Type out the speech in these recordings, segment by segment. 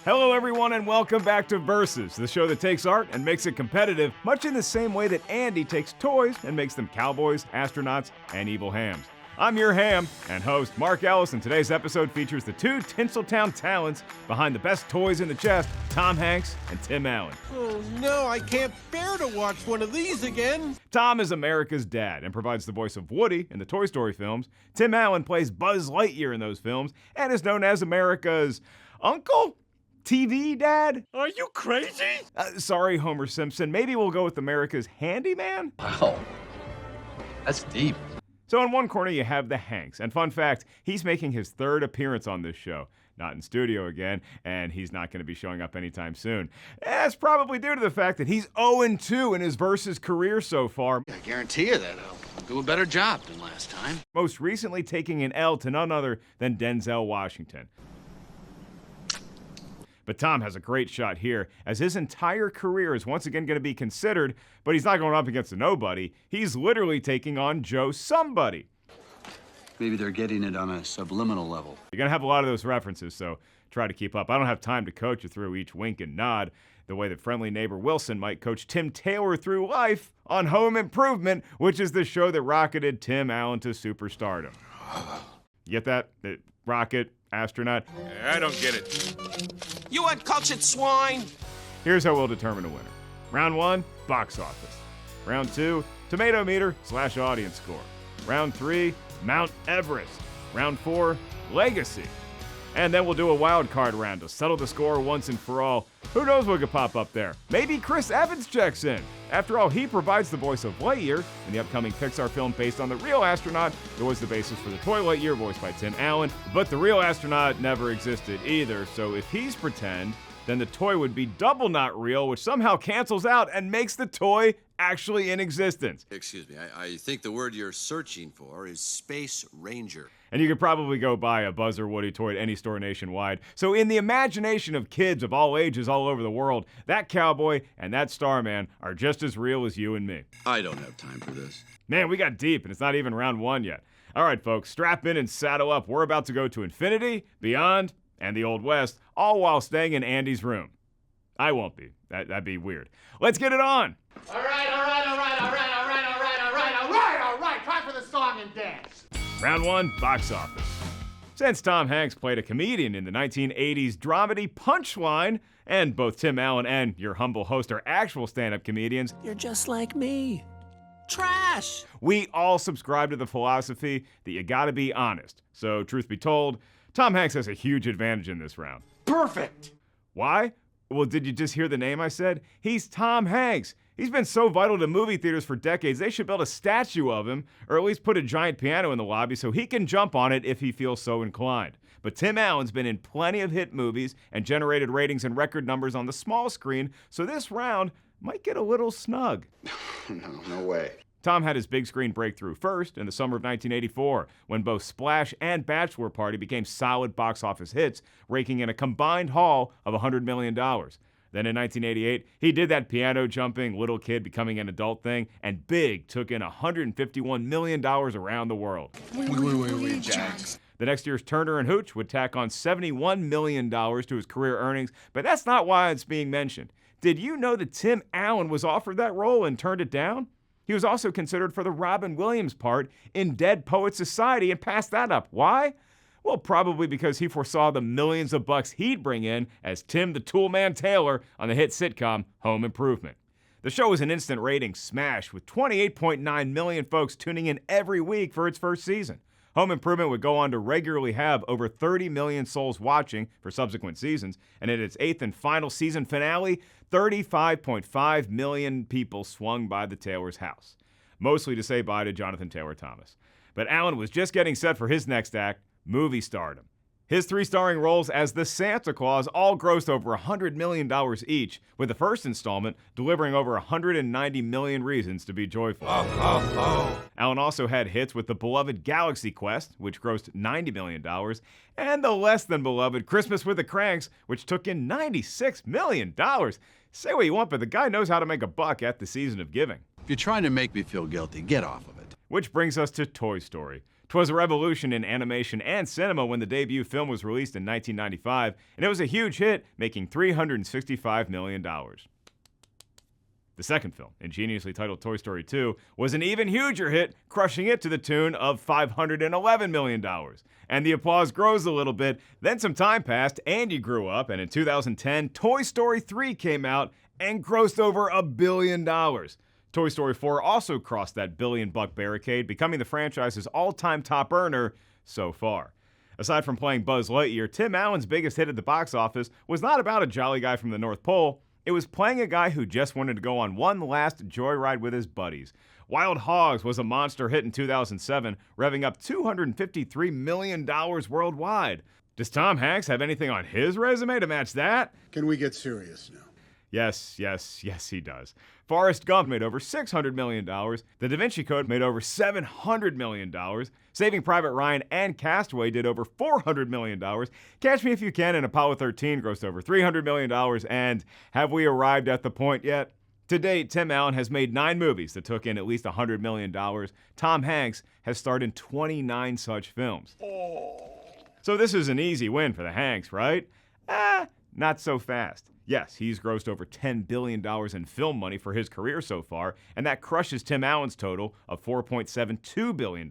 Hello everyone and welcome back to Versus, the show that takes art and makes it competitive, much in the same way that Andy takes toys and makes them cowboys, astronauts, and evil hams. I'm your ham and host, Mark Ellis, and today's episode features the two Tinseltown talents behind the best toys in the chest, Tom Hanks and Tim Allen. Oh no, I can't bear to watch one of these again. Tom is America's dad and provides the voice of Woody in the Toy Story films. Tim Allen plays Buzz Lightyear in those films and is known as America's uncle? TV dad? Are you crazy? Sorry, Homer Simpson. Maybe we'll go with America's handyman? Wow, that's deep. So in one corner you have the Hanks, and fun fact, he's making his third appearance on this show. Not in studio again, and he's not going to be showing up anytime soon. That's probably due to the fact that he's 0-2 in his Versus career so far. I guarantee you that I'll do a better job than last time. Most recently taking an L to none other than Denzel Washington. But Tom has a great shot here, as his entire career is once again going to be considered, but he's not going up against a nobody. He's literally taking on Joe Somebody. Maybe they're getting it on a subliminal level. You're going to have a lot of those references, so try to keep up. I don't have time to coach you through each wink and nod, the way that friendly neighbor Wilson might coach Tim Taylor through life on Home Improvement, which is the show that rocketed Tim Allen to superstardom. You get that? Rocket, astronaut? I don't get it. You uncultured swine! Here's how we'll determine a winner. Round 1, box office. Round 2, Tomatometer / audience score. Round 3, Mount Everest. Round 4, legacy. And then we'll do a wild card round to settle the score once and for all. Who knows what could pop up there? Maybe Chris Evans checks in. After all, he provides the voice of Lightyear in the upcoming Pixar film based on the real astronaut that was the basis for the toy Lightyear voiced by Tim Allen. But the real astronaut never existed either, so if he's pretend, then the toy would be double not real, which somehow cancels out and makes the toy actually in existence. Excuse me, I think the word you're searching for is Space Ranger. And you could probably go buy a Buzz or Woody toy at any store nationwide. So in the imagination of kids of all ages all over the world, that cowboy and that Starman are just as real as you and me. I don't have time for this. Man, we got deep and it's not even round 1 yet. All right, folks, strap in and saddle up. We're about to go to infinity, beyond, and the Old West, all while staying in Andy's room. I won't be. That'd be weird. Let's get it on. All right. Time for the song and dance. Round 1, box office. Since Tom Hanks played a comedian in the 1980s dramedy Punchline, and both Tim Allen and your humble host are actual stand-up comedians, You're just like me. Trash! we all subscribe to the philosophy that you gotta be honest. So, truth be told, Tom Hanks has a huge advantage in this round. Perfect. Why? Well, did you just hear the name I said? He's Tom Hanks. He's been so vital to movie theaters for decades, they should build a statue of him, or at least put a giant piano in the lobby so he can jump on it if he feels so inclined. But Tim Allen's been in plenty of hit movies and generated ratings and record numbers on the small screen, so this round might get a little snug. No way. Tom had his big screen breakthrough first in the summer of 1984, when both Splash and Bachelor Party became solid box office hits, raking in a combined haul of $100 million. Then in 1988, he did that piano-jumping, little kid becoming an adult thing, and Big took in $151 million around the world. Wait, Jax. The next year's Turner and Hooch would tack on $71 million to his career earnings, but that's not why it's being mentioned. Did you know that Tim Allen was offered that role and turned it down? He was also considered for the Robin Williams part in Dead Poets Society and passed that up. Why? Well, probably because he foresaw the millions of bucks he'd bring in as Tim the Toolman Taylor on the hit sitcom Home Improvement. The show was an instant rating smash, with 28.9 million folks tuning in every week for its first season. Home Improvement would go on to regularly have over 30 million souls watching for subsequent seasons, and in its 8th and final season finale, 35.5 million people swung by the Taylor's house, mostly to say bye to Jonathan Taylor Thomas. But Allen was just getting set for his next act, movie stardom. His 3 starring roles as the Santa Claus all grossed over $100 million each, with the first installment delivering over 190 million reasons to be joyful. Allen also had hits with the beloved Galaxy Quest, which grossed $90 million, and the less than beloved Christmas with the Cranks, which took in $96 million. Say what you want, but the guy knows how to make a buck at the season of giving. If you're trying to make me feel guilty, get off of it. Which brings us to Toy Story. 'Twas a revolution in animation and cinema when the debut film was released in 1995, and it was a huge hit, making $365 million. The second film, ingeniously titled Toy Story 2, was an even huger hit, crushing it to the tune of $511 million. And the applause grows a little bit. Then some time passed, Andy grew up, and in 2010, Toy Story 3 came out and grossed over $1 billion. Toy Story 4 also crossed that billion-buck barricade, becoming the franchise's all-time top earner so far. Aside from playing Buzz Lightyear, Tim Allen's biggest hit at the box office was not about a jolly guy from the North Pole. It was playing a guy who just wanted to go on one last joyride with his buddies. Wild Hogs was a monster hit in 2007, revving up $253 million worldwide. Does Tom Hanks have anything on his resume to match that? Can we get serious now? Yes, he does. Forrest Gump made over $600 million. The Da Vinci Code made over $700 million. Saving Private Ryan and Castaway did over $400 million. Catch Me If You Can and Apollo 13 grossed over $300 million. And have we arrived at the point yet? To date, Tim Allen has made 9 movies that took in at least $100 million. Tom Hanks has starred in 29 such films. So this is an easy win for the Hanks, right? Not so fast. Yes, he's grossed over $10 billion in film money for his career so far, and that crushes Tim Allen's total of $4.72 billion.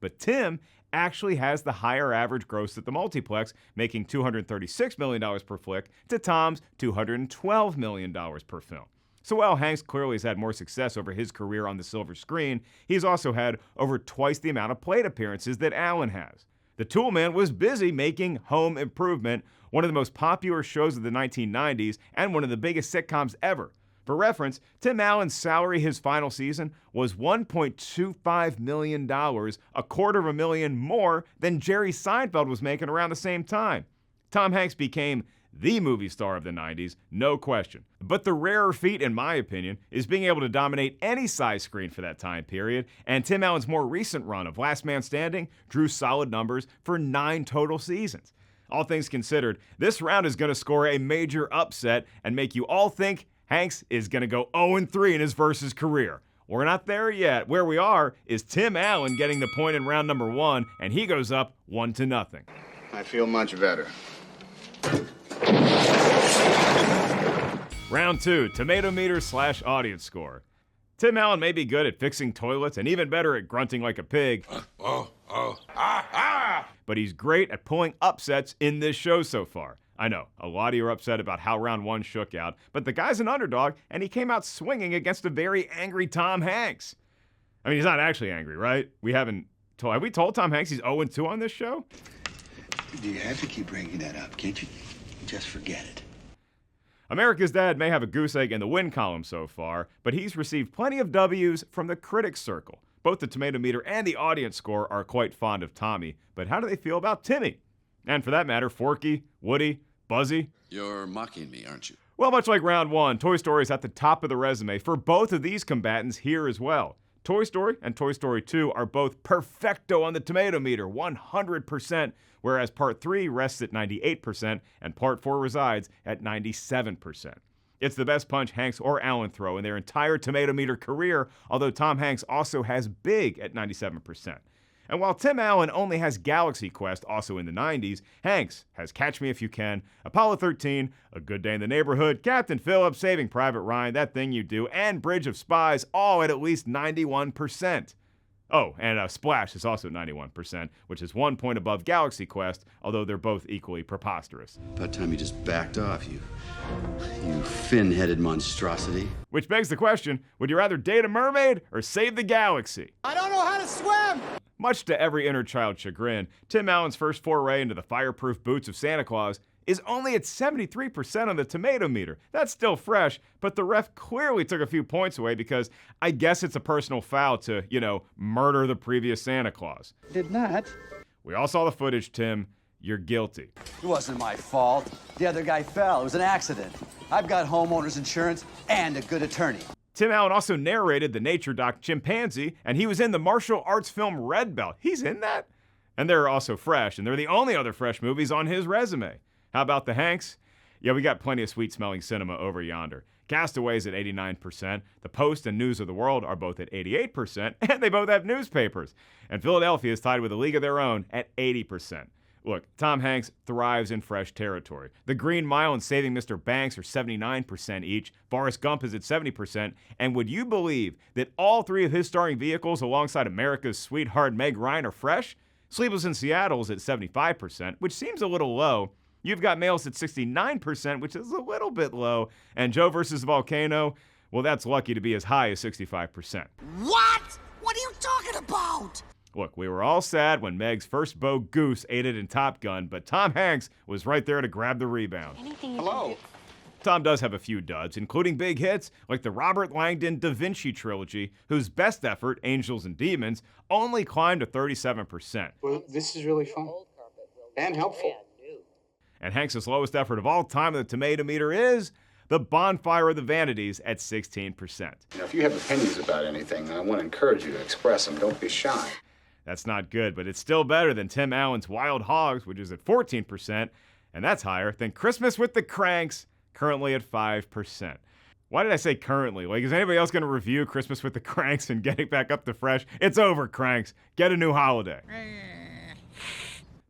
But Tim actually has the higher average gross at the multiplex, making $236 million per flick to Tom's $212 million per film. So while Hanks clearly has had more success over his career on the silver screen, he's also had over twice the amount of plate appearances that Allen has. The Toolman was busy making Home Improvement, one of the most popular shows of the 1990s and one of the biggest sitcoms ever. For reference, Tim Allen's salary his final season was $1.25 million, $250,000 more than Jerry Seinfeld was making around the same time. Tom Hanks became the movie star of the 90s, no question. But the rarer feat, in my opinion, is being able to dominate any size screen for that time period, and Tim Allen's more recent run of Last Man Standing drew solid numbers for 9 total seasons. All things considered, this round is going to score a major upset and make you all think Hanks is going to go 0-3 in his versus career. We're not there yet. Where we are is Tim Allen getting the point in round number 1, and he goes up 1-0. I feel much better. Round 2, Tomatometer / audience score. Tim Allen may be good at fixing toilets and even better at grunting like a pig. But he's great at pulling upsets in this show so far. I know, a lot of you are upset about how round 1 shook out, but the guy's an underdog and he came out swinging against a very angry Tom Hanks. I mean, he's not actually angry, right? Have we told Tom Hanks he's 0-2 on this show? Do you have to keep bringing that up? Can't you just forget it? America's Dad may have a goose egg in the win column so far, but he's received plenty of W's from the critics circle. Both the Tomatometer and the audience score are quite fond of Tommy, but how do they feel about Timmy? And for that matter, Forky, Woody, Buzzy? You're mocking me, aren't you? Well, much like round 1, Toy Story is at the top of the resume for both of these combatants here as well. Toy Story and Toy Story 2 are both perfecto on the Tomatometer, 100%, whereas Part 3 rests at 98% and Part 4 resides at 97%. It's the best punch Hanks or Allen throw in their entire Tomatometer career, although Tom Hanks also has Big at 97%. And while Tim Allen only has Galaxy Quest, also in the 90s, Hanks has Catch Me If You Can, Apollo 13, A Good Day in the Neighborhood, Captain Phillips, Saving Private Ryan, That Thing You Do, and Bridge of Spies, all at least 91%. Oh, and Splash is also 91%, which is 1 point above Galaxy Quest, although they're both equally preposterous. About time you just backed off, you fin-headed monstrosity. Which begs the question, would you rather date a mermaid or save the galaxy? I don't know how to swim! Much to every inner child's chagrin, Tim Allen's first foray into the fireproof boots of Santa Claus is only at 73% on the Tomatometer. That's still fresh, but the ref clearly took a few points away because I guess it's a personal foul to, murder the previous Santa Claus. Did not. We all saw the footage, Tim. You're guilty. It wasn't my fault. The other guy fell. It was an accident. I've got homeowner's insurance and a good attorney. Tim Allen also narrated the nature doc Chimpanzee, and he was in the martial arts film Red Belt. He's in that? And they're also fresh, and they're the only other fresh movies on his resume. How about the Hanks? Yeah, we got plenty of sweet-smelling cinema over yonder. Castaway's at 89%. The Post and News of the World are both at 88%, and they both have newspapers. And Philadelphia is tied with a league of their own at 80%. Look, Tom Hanks thrives in fresh territory. The Green Mile and Saving Mr. Banks are 79% each. Forrest Gump is at 70%. And would you believe that all three of his starring vehicles alongside America's sweetheart Meg Ryan are fresh? Sleepless in Seattle is at 75%, which seems a little low. You've got Males at 69%, which is a little bit low. And Joe versus the Volcano, well, that's lucky to be as high as 65%. What? What are you talking about? Look, we were all sad when Meg's first beau Goose ate it in Top Gun, but Tom Hanks was right there to grab the rebound. Hello. Tom does have a few duds, including big hits like the Robert Langdon Da Vinci trilogy, whose best effort, Angels and Demons, only climbed to 37%. Well, this is really fun and helpful. And Hanks' lowest effort of all time on the Tomatometer is The Bonfire of the Vanities at 16%. If you have opinions about anything, I want to encourage you to express them. Don't be shy. That's not good, but it's still better than Tim Allen's Wild Hogs, which is at 14%, and that's higher than Christmas with the Cranks, currently at 5%. Why did I say currently? Like, is anybody else going to review Christmas with the Cranks and get it back up to fresh? It's over, Cranks. Get a new holiday.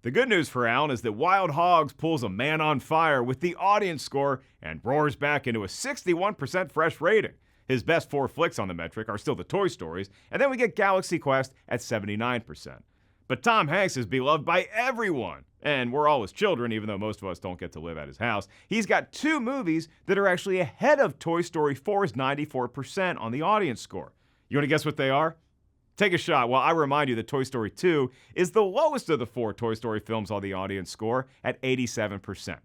The good news for Allen is that Wild Hogs pulls a man on fire with the audience score and roars back into a 61% fresh rating. His best 4 flicks on the metric are still the Toy Stories, and then we get Galaxy Quest at 79%. But Tom Hanks is beloved by everyone, and we're all his children, even though most of us don't get to live at his house. He's got 2 movies that are actually ahead of Toy Story 4's 94% on the audience score. You want to guess what they are? Take a shot while I remind you that Toy Story 2 is the lowest of the 4 Toy Story films on the audience score at 87%.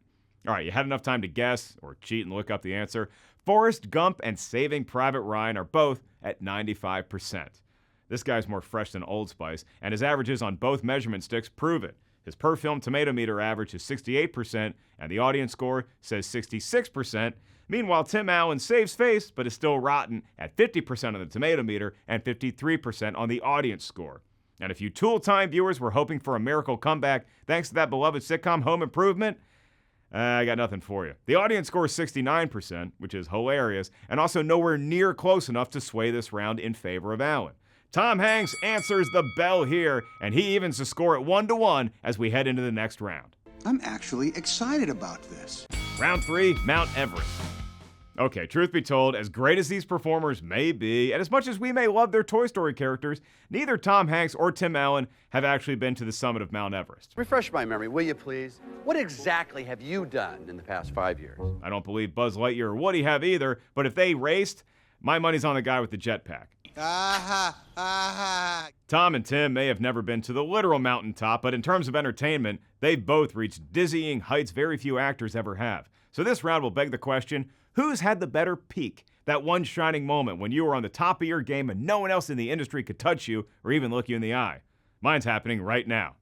All right, you had enough time to guess or cheat and look up the answer. Forrest Gump and Saving Private Ryan are both at 95%. This guy's more fresh than Old Spice, and his averages on both measurement sticks prove it. His per-film Tomatometer average is 68%, and the audience score says 66%. Meanwhile, Tim Allen saves face, but is still rotten at 50% on the Tomatometer and 53% on the audience score. And if you Tool Time viewers were hoping for a miracle comeback thanks to that beloved sitcom Home Improvement, I got nothing for you. The audience score is 69%, which is hilarious, and also nowhere near close enough to sway this round in favor of Allen. Tom Hanks answers the bell here, and he evens the score at 1-1 as we head into the next round. I'm actually excited about this. Round 3, Mount Everest. Okay, truth be told, as great as these performers may be, and as much as we may love their Toy Story characters, neither Tom Hanks or Tim Allen have actually been to the summit of Mount Everest. Refresh my memory, will you please? What exactly have you done in the past 5 years? I don't believe Buzz Lightyear or Woody have either, but if they raced, my money's on the guy with the jetpack. Tom and Tim may have never been to the literal mountaintop, but in terms of entertainment, they've both reached dizzying heights very few actors ever have. So this round will beg the question, who's had the better peak? That one shining moment when you were on the top of your game and no one else in the industry could touch you or even look you in the eye. Mine's happening right now.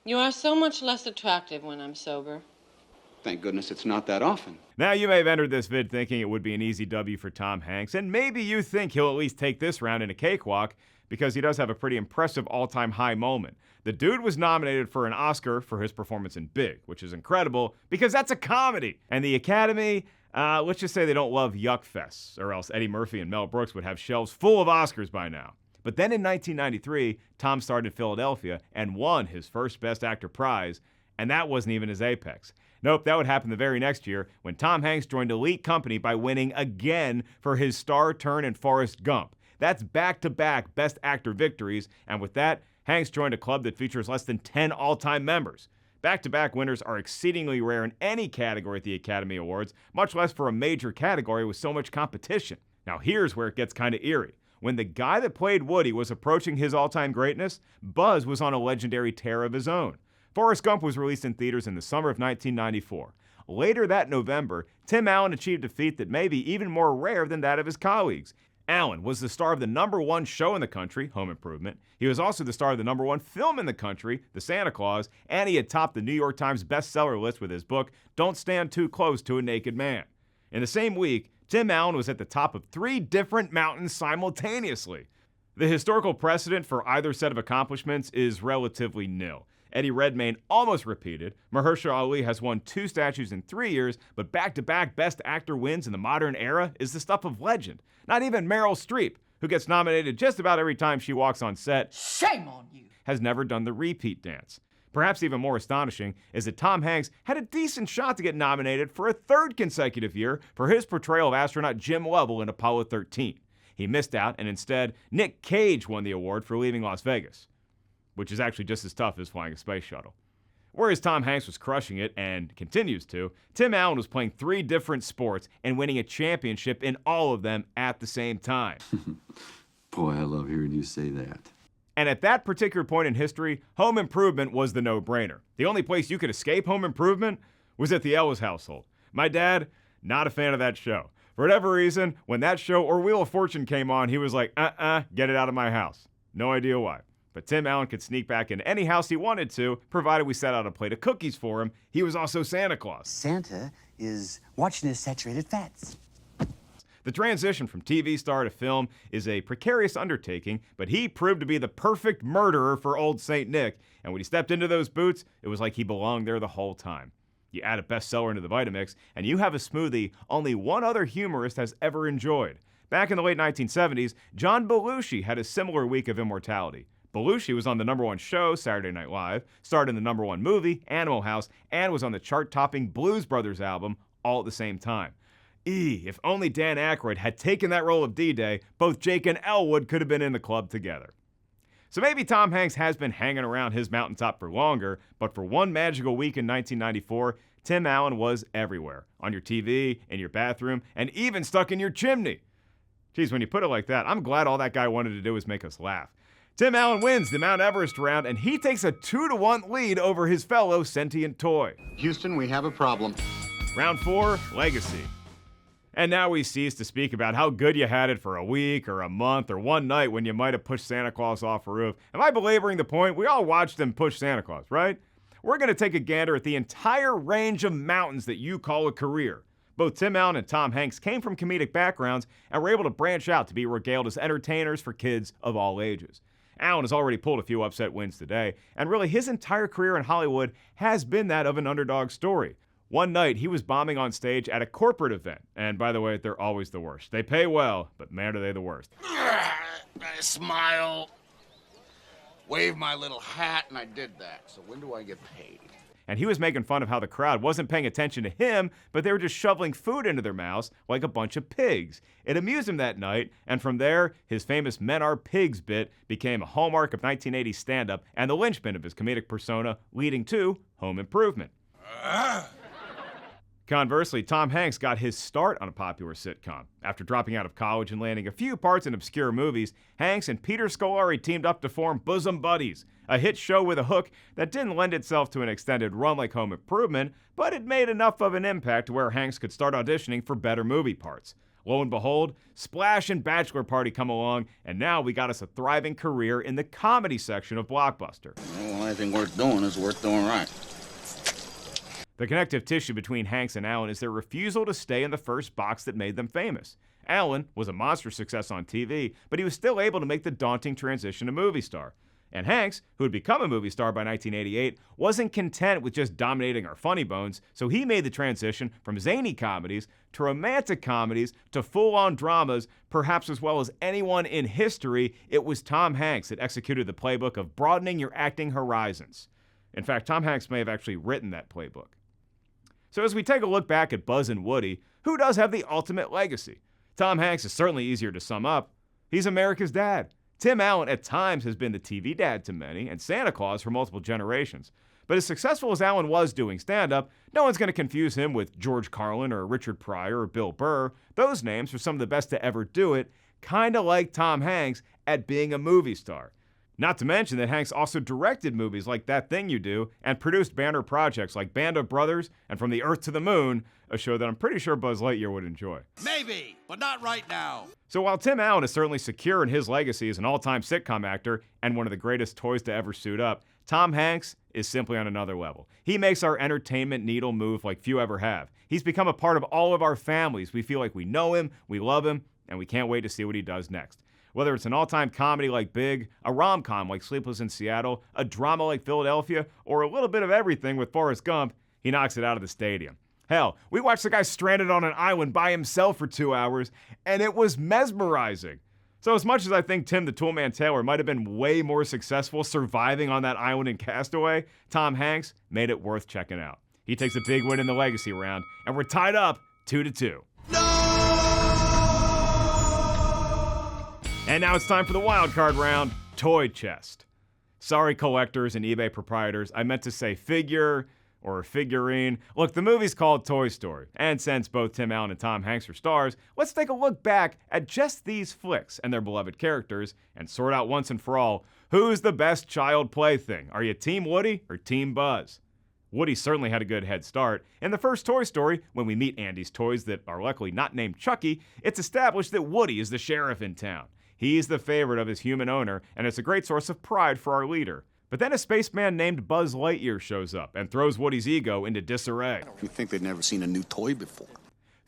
You are so much less attractive when I'm sober. Thank goodness it's not that often. Now, you may have entered this vid thinking it would be an easy W for Tom Hanks, and maybe you think he'll at least take this round in a cakewalk because he does have a pretty impressive all-time high moment. The dude was nominated for an Oscar for his performance in Big, which is incredible because that's a comedy. And the Academy, let's just say they don't love yuck fests, or else Eddie Murphy and Mel Brooks would have shelves full of Oscars by now. But then in 1993, Tom starred in Philadelphia and won his first Best Actor prize, and that wasn't even his apex. Nope, that would happen the very next year when Tom Hanks joined Elite Company by winning again for his star turn in Forrest Gump. That's back-to-back Best Actor victories, and with that, Hanks joined a club that features less than 10 all-time members. Back-to-back winners are exceedingly rare in any category at the Academy Awards, much less for a major category with so much competition. Now here's where it gets kind of eerie. When the guy that played Woody was approaching his all-time greatness, Buzz was on a legendary tear of his own. Forrest Gump was released in theaters in the summer of 1994. Later that November, Tim Allen achieved a feat that may be even more rare than that of his colleagues. Allen was the star of the #1 show in the country, Home Improvement. He was also the star of the #1 film in the country, The Santa Claus, and he had topped the New York Times bestseller list with his book, Don't Stand Too Close to a Naked Man. In the same week, Tim Allen was at the top of 3 different mountains simultaneously. The historical precedent for either set of accomplishments is relatively nil. Eddie Redmayne almost repeated. Mahershala Ali has won 2 statues in 3 years, but back-to-back Best Actor wins in the modern era is the stuff of legend. Not even Meryl Streep, who gets nominated just about every time she walks on set, Shame on you. has never done the repeat dance. Perhaps even more astonishing is that Tom Hanks had a decent shot to get nominated for a 3rd consecutive year for his portrayal of astronaut Jim Lovell in Apollo 13. He missed out, and instead, Nick Cage won the award for leaving Las Vegas, which is actually just as tough as flying a space shuttle. Whereas Tom Hanks was crushing it, and continues to, Tim Allen was playing 3 different sports and winning a championship in all of them at the same time. Boy, I love hearing you say that. And at that particular point in history, Home Improvement was the no-brainer. The only place you could escape Home Improvement was at the Ellis household. My dad, not a fan of that show. For whatever reason, when that show or Wheel of Fortune came on, he was like, get it out of my house. No idea why. But Tim Allen could sneak back in any house he wanted to, provided we set out a plate of cookies for him. He was also Santa Claus. Santa is watching his saturated fats. The transition from TV star to film is a precarious undertaking, but he proved to be the perfect murderer for old St. Nick, and when he stepped into those boots, it was like he belonged there the whole time. You add a bestseller into the Vitamix, and you have a smoothie only one other humorist has ever enjoyed. Back in the late 1970s, John Belushi had a similar week of immortality. Belushi was on the #1 show, Saturday Night Live, starred in the #1 movie, Animal House, and was on the chart-topping Blues Brothers album all at the same time. If only Dan Aykroyd had taken that role of D-Day, both Jake and Elwood could have been in the club together. So maybe Tom Hanks has been hanging around his mountaintop for longer, but for one magical week in 1994, Tim Allen was everywhere. On your TV, in your bathroom, and even stuck in your chimney. Geez, when you put it like that, I'm glad all that guy wanted to do was make us laugh. Tim Allen wins the Mount Everest round, and he takes a 2-1 lead over his fellow sentient toy. Houston, we have a problem. Round 4, Legacy. And now we cease to speak about how good you had it for a week or a month or one night when you might have pushed Santa Claus off a roof. Am I belaboring the point? We all watched him push Santa Claus, right? We're going to take a gander at the entire range of mountains that you call a career. Both Tim Allen and Tom Hanks came from comedic backgrounds and were able to branch out to be regaled as entertainers for kids of all ages. Allen has already pulled a few upset wins today, and really his entire career in Hollywood has been that of an underdog story. One night, he was bombing on stage at a corporate event. And by the way, they're always the worst. They pay well, but man, are they the worst. I smile, wave my little hat, and I did that. So when do I get paid? And he was making fun of how the crowd wasn't paying attention to him, but they were just shoveling food into their mouths like a bunch of pigs. It amused him that night, and from there, his famous Men Are Pigs bit became a hallmark of 1980s stand-up and the linchpin of his comedic persona, leading to Home Improvement. Conversely, Tom Hanks got his start on a popular sitcom. After dropping out of college and landing a few parts in obscure movies, Hanks and Peter Scolari teamed up to form Bosom Buddies, a hit show with a hook that didn't lend itself to an extended run like Home Improvement, but it made enough of an impact to where Hanks could start auditioning for better movie parts. Lo and behold, Splash and Bachelor Party come along, and now we got us a thriving career in the comedy section of Blockbuster. Well, anything worth doing is worth doing right. The connective tissue between Hanks and Allen is their refusal to stay in the first box that made them famous. Allen was a monster success on TV, but he was still able to make the daunting transition to movie star. And Hanks, who had become a movie star by 1988, wasn't content with just dominating our funny bones, so he made the transition from zany comedies to romantic comedies to full-on dramas. Perhaps as well as anyone in history, it was Tom Hanks that executed the playbook of broadening your acting horizons. In fact, Tom Hanks may have actually written that playbook. So as we take a look back at Buzz and Woody, who does have the ultimate legacy? Tom Hanks is certainly easier to sum up. He's America's dad. Tim Allen at times has been the TV dad to many and Santa Claus for multiple generations. But as successful as Allen was doing stand-up, no one's going to confuse him with George Carlin or Richard Pryor or Bill Burr. Those names are some of the best to ever do it, kind of like Tom Hanks at being a movie star. Not to mention that Hanks also directed movies like That Thing You Do and produced banner projects like Band of Brothers and From the Earth to the Moon, a show that I'm pretty sure Buzz Lightyear would enjoy. Maybe, but not right now. So while Tim Allen is certainly secure in his legacy as an all-time sitcom actor and one of the greatest toys to ever suit up, Tom Hanks is simply on another level. He makes our entertainment needle move like few ever have. He's become a part of all of our families. We feel like we know him, we love him, and we can't wait to see what he does next. Whether it's an all-time comedy like Big, a rom-com like Sleepless in Seattle, a drama like Philadelphia, or a little bit of everything with Forrest Gump, he knocks it out of the stadium. Hell, we watched the guy stranded on an island by himself for 2 hours, and it was mesmerizing. So as much as I think Tim the Toolman Taylor might have been way more successful surviving on that island in Castaway, Tom Hanks made it worth checking out. He takes a big win in the legacy round, and we're tied up 2-2. And now it's time for the wild card round, Toy Chest. Sorry, collectors and eBay proprietors, I meant to say figure or figurine. Look, the movie's called Toy Story, and since both Tim Allen and Tom Hanks are stars, let's take a look back at just these flicks and their beloved characters and sort out once and for all, who's the best child plaything? Are you Team Woody or Team Buzz? Woody certainly had a good head start. In the first Toy Story, when we meet Andy's toys that are luckily not named Chucky, it's established that Woody is the sheriff in town. He's the favorite of his human owner, and it's a great source of pride for our leader. But then a spaceman named Buzz Lightyear shows up and throws Woody's ego into disarray. You think they'd never seen a new toy before?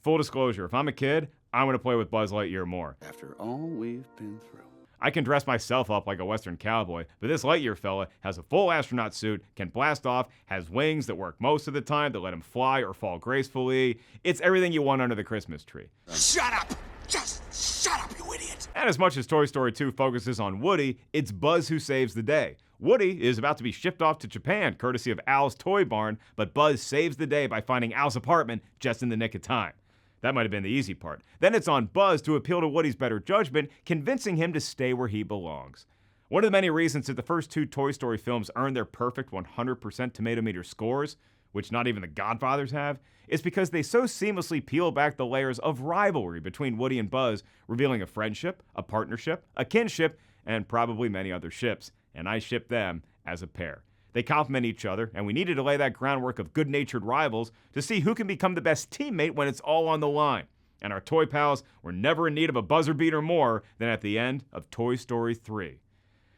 Full disclosure, if I'm a kid, I'm going to play with Buzz Lightyear more. After all we've been through. I can dress myself up like a Western cowboy, but this Lightyear fella has a full astronaut suit, can blast off, has wings that work most of the time that let him fly or fall gracefully. It's everything you want under the Christmas tree. Shut up! Just shut up, you idiot! And as much as Toy Story 2 focuses on Woody, it's Buzz who saves the day. Woody is about to be shipped off to Japan, courtesy of Al's toy barn, but Buzz saves the day by finding Al's apartment just in the nick of time. That might have been the easy part. Then it's on Buzz to appeal to Woody's better judgment, convincing him to stay where he belongs. One of the many reasons that the first two Toy Story films earned their perfect 100% Tomatometer scores, which not even the Godfathers have, is because they so seamlessly peel back the layers of rivalry between Woody and Buzz, revealing a friendship, a partnership, a kinship, and probably many other ships. And I ship them as a pair. They complement each other, and we needed to lay that groundwork of good-natured rivals to see who can become the best teammate when it's all on the line. And our toy pals were never in need of a buzzer beater more than at the end of Toy Story 3.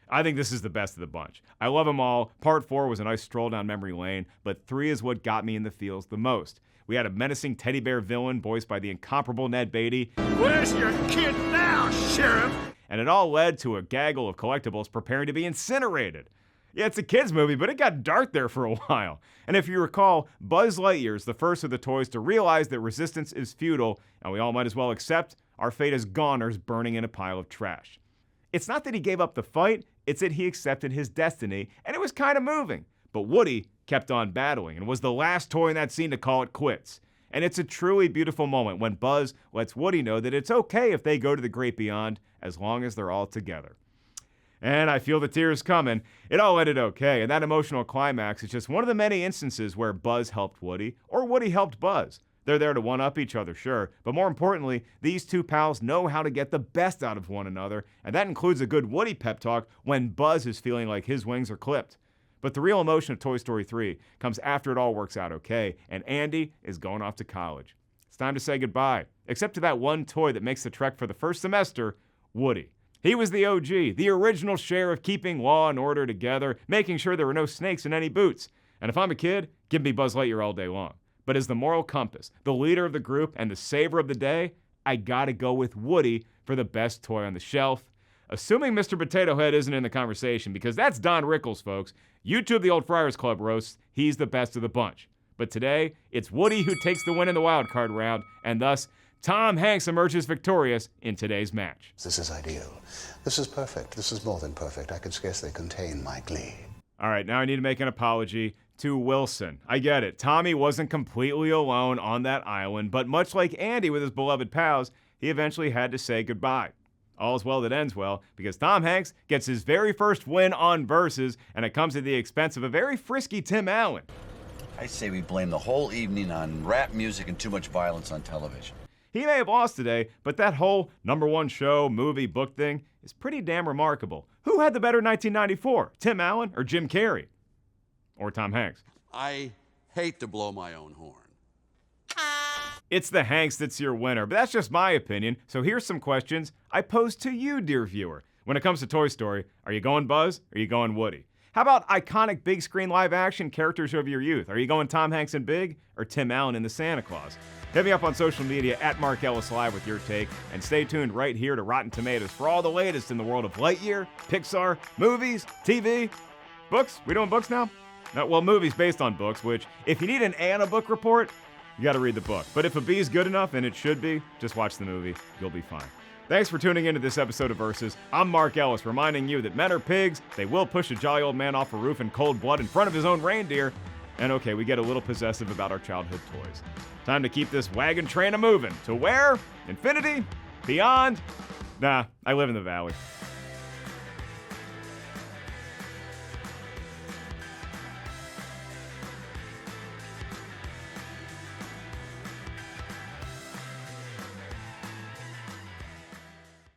I think this is the best of the bunch. I love them all. Part 4 was a nice stroll down memory lane, but 3 is what got me in the feels the most. We had a menacing teddy bear villain voiced by the incomparable Ned Beatty. Where's your kid now, Sheriff? And it all led to a gaggle of collectibles preparing to be incinerated. Yeah, it's a kid's movie, but it got dark there for a while. And if you recall, Buzz Lightyear is the first of the toys to realize that resistance is futile, and we all might as well accept our fate as goners burning in a pile of trash. It's not that he gave up the fight, it's that he accepted his destiny, and it was kind of moving. But Woody kept on battling and was the last toy in that scene to call it quits. And it's a truly beautiful moment when Buzz lets Woody know that it's okay if they go to the great beyond, as long as they're all together. And I feel the tears coming. It all ended okay, and that emotional climax is just one of the many instances where Buzz helped Woody, or Woody helped Buzz. They're there to one-up each other, sure, but more importantly, these two pals know how to get the best out of one another, and that includes a good Woody pep talk when Buzz is feeling like his wings are clipped. But the real emotion of Toy Story 3 comes after it all works out okay, and Andy is going off to college. It's time to say goodbye, except to that one toy that makes the trek for the first semester, Woody. He was the OG, the original sheriff, keeping law and order together, making sure there were no snakes in any boots. And if I'm a kid, give me Buzz Lightyear all day long. But as the moral compass, the leader of the group, and the saver of the day, I gotta go with Woody for the best toy on the shelf. Assuming Mr. Potato Head isn't in the conversation, because that's Don Rickles, folks. YouTube the Old Friars Club roasts, he's the best of the bunch. But today, it's Woody who takes the win in the wild card round, and thus, Tom Hanks emerges victorious in today's match. This is ideal. This is perfect. This is more than perfect. I could scarcely contain my glee. All right, now I need to make an apology to Wilson. I get it. Tommy wasn't completely alone on that island, but much like Andy with his beloved pals, he eventually had to say goodbye. All's well that ends well, because Tom Hanks gets his very first win on Versus, and it comes at the expense of a very frisky Tim Allen. I say we blame the whole evening on rap music and too much violence on television. He may have lost today, but that whole #1 show, movie, book thing is pretty damn remarkable. Who had the better 1994, Tim Allen or Jim Carrey? Or Tom Hanks? I hate to blow my own horn. It's the Hanks that's your winner, but that's just my opinion, so here's some questions I pose to you, dear viewer. When it comes to Toy Story, are you going Buzz or are you going Woody? How about iconic big screen live action characters of your youth? Are you going Tom Hanks in Big or Tim Allen in The Santa Claus? Hit me up on social media at Mark Ellis Live with your take, and stay tuned right here to Rotten Tomatoes for all the latest in the world of Lightyear, Pixar, movies, TV, books. We doing books now? No, well, movies based on books, which if you need an A on a book report, you got to read the book. But if a B is good enough, and it should be, just watch the movie. You'll be fine. Thanks for tuning into this episode of Versus. I'm Mark Ellis, reminding you that men are pigs, they will push a jolly old man off a roof in cold blood in front of his own reindeer, and okay, we get a little possessive about our childhood toys. Time to keep this wagon train a-moving. To where? Infinity? Beyond? Nah, I live in the valley.